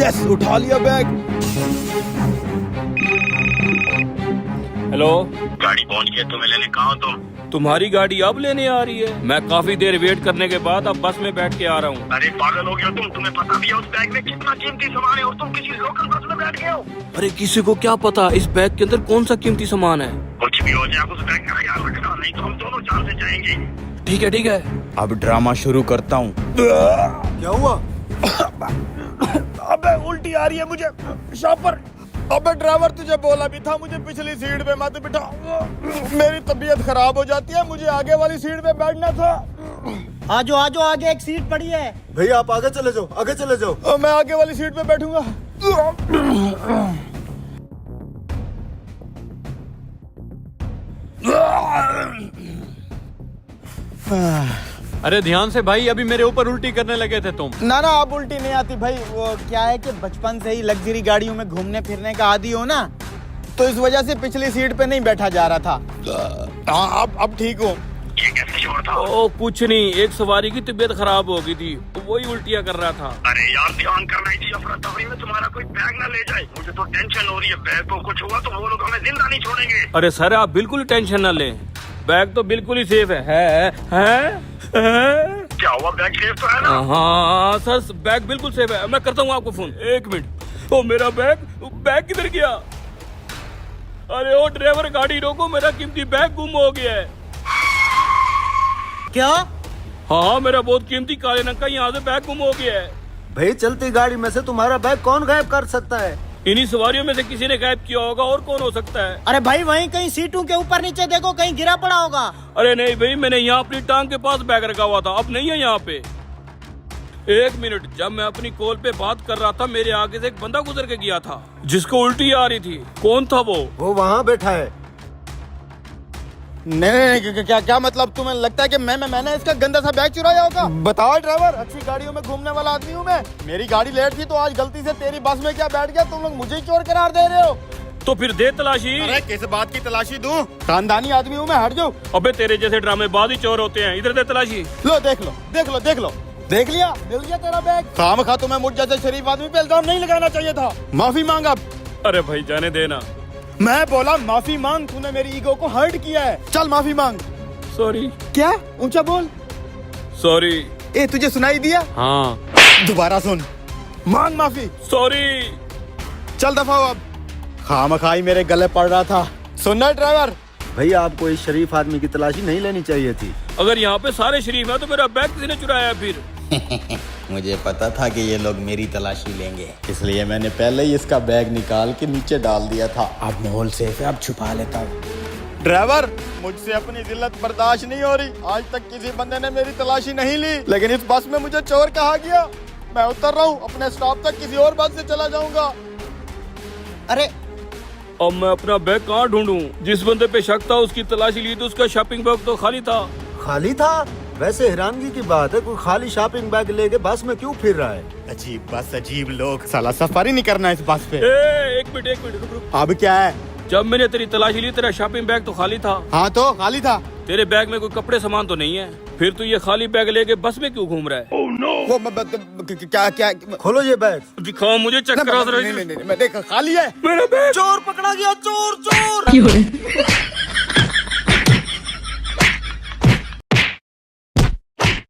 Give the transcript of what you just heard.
Yes, उठा लिया bag. Hello, गाड़ी पहुंच गई, तुम्हें लेने कहाँ हो तुम? तुम्हारी गाड़ी अब लेने आ रही है? मैं काफी देर वेट करने के बाद अब बस में बैठ के आ रहा हूँ। अरे पागल हो गए हो तुम? तुम्हें पता भी है उस बैग में कितना कीमती सामान है और तुम किसी लोकल बस में बैठ गए हो? अरे किसी को क्या पता इस बैग के अंदर कौन सा कीमती सामान है। कुछ भी हो जाए आप उस बैग का ख्याल रखना, नहीं तो हम दोनों जान से जाएंगे। ठीक है ठीक है। अब ड्रामा शुरू करता हूँ। क्या हुआ? अबे उल्टी आ रही है मुझे। शॉपर, अबे ड्राइवर तुझे बोला भी था मुझे पिछली सीट पे मत बिठा। मेरी तबीयत खराब हो जाती है, मुझे आगे वाली सीट पे बैठना था। आजो आजो, आगे एक सीट पड़ी है। भैया आप आगे चले जाओ, आगे चले जाओ। मैं आगे वाली सीट पे बैठूंगा। अरे ध्यान से भाई, अभी मेरे ऊपर उल्टी करने लगे थे तुम। ना ना, अब उल्टी नहीं आती भाई। वो क्या है कि बचपन से ही लग्जरी गाड़ियों में घूमने फिरने का आदी हो ना, तो इस वजह से पिछली सीट पे नहीं बैठा जा रहा था। हाँ अब ठीक हूँ। ये कैसे शोर था? ओ कुछ नहीं, एक सवारी की तबीयत खराब हो गई थी, वही उल्टियाँ कर रहा था। अरे यार ध्यान करना ही चाहिए, अफरा तफरी में तुम्हारा कोई बैग ना ले जाए। मुझे तो टेंशन हो रही है, बैग को कुछ हुआ तो वो लोग हमें जिंदा नहीं छोड़ेंगे। अरे सर आप बिल्कुल टेंशन ना लें, बैग तो बिल्कुल ही सेफ है? क्या हुआ, बैग सेफ तो है ना? हाँ सर बैग बिल्कुल सेफ है। मैं करता हूँ आपको फोन, एक मिनट। ओ मेरा बैग किधर गया? अरे ओ ड्राइवर गाड़ी रोको, मेरा कीमती बैग गुम हो गया है। क्या? हाँ मेरा बहुत कीमती काले रंग का यहाँ से बैग गुम हो गया है। भाई चलती गाड़ी में से तुम्हारा बैग कौन गायब कर सकता है? इन्हीं सवारियों में से किसी ने गायब किया होगा, और कौन हो सकता है? अरे भाई वहीं कहीं सीटों के ऊपर नीचे देखो, कहीं गिरा पड़ा होगा। अरे नहीं भाई, मैंने यहाँ अपनी टांग के पास बैग रखा हुआ था, अब नहीं है यहाँ पे। एक मिनट, जब मैं अपनी कॉल पे बात कर रहा था मेरे आगे से एक बंदा गुजर के गया था जिसको उल्टी आ रही थी। कौन था वो? वहाँ बैठा है। नहीं, क्या मतलब तुम्हें लगता है कि मैंने इसका गंदा सा बैग चुराया होगा? बताओ ड्राइवर, अच्छी गाड़ियों में घूमने वाला आदमी हूँ मैं। मेरी गाड़ी लेट थी तो आज गलती से तेरी बस में क्या बैठ गया? तुम लोग मुझे ही चोर करार दे रहे हो। तो फिर दे तलाशी। अरे किस बात की तलाशी दूं? खानदानी आदमी हूँ मैं, हट जाओ। अबे तेरे जैसे ड्रामेबाज ही चोर होते हैं, इधर दे तलाशी। लो देख लो देख लो देख लो, देख लिया, मिल गया तेरा बैग। खामखा तुम्हें मुझ जैसे शरीफ आदमी पे इल्जाम नहीं लगाना चाहिए था। माफी मांग अब। अरे भाई जाने देना। मैं बोला माफी मांग, तूने मेरी ईगो को हर्ट किया है। चल माफी मांग। सॉरी। क्या? ऊंचा बोल। सॉरी। ए तुझे सुनाई दिया? हाँ। दोबारा सुन, मांग माफी। सॉरी। चल दफा हो अब, खामखाई मेरे गले पड़ रहा था। सुनना ड्राइवर, भैया आपको इस शरीफ आदमी की तलाशी नहीं लेनी चाहिए थी। अगर यहाँ पे सारे शरीफ हैं तो मेरा बैग किसी ने चुराया फिर? मुझे पता था कि ये लोग मेरी तलाशी लेंगे, इसलिए मैंने पहले ही इसका बैग निकाल के नीचे डाल दिया था। अब माहौल सेफ है, अब छुपा लेता हूँ। ड्राइवर मुझसे अपनी जिल्लत बर्दाश्त नहीं हो रही। आज तक किसी बंदे ने मेरी तलाशी नहीं ली, लेकिन इस बस में मुझे चोर कहा गया। मैं उतर रहा हूँ, अपने स्टॉप तक किसी और बस से चला जाऊंगा। अरे अब मैं अपना बैग कहाँ ढूंढूं? जिस बंदे पे शक था उसकी तलाशी ली तो उसका शॉपिंग बैग तो खाली था। खाली था? वैसे हैरानगी की बात है, कोई खाली शॉपिंग बैग लेके बस में क्यों फिर रहा है? अजीब बस, अजीब लोग। साला सफर ही नहीं करना इस बस पे। एक मिनट रुक रुक। अब क्या है? जब मैंने तेरी तलाशी ली तेरा शॉपिंग बैग तो खाली था। हाँ तो खाली था। तेरे बैग में कोई कपड़े सामान तो नहीं है? फिर तू ये खाली बैग लेके बस में क्यों घूम रहा है? वो क्या? खोलो ये बैग। दिखाओ मुझे, चेक करा। नहीं, मैं देखा खाली है। मेरा बैग चोर पकड़ा गया, चोर चोर।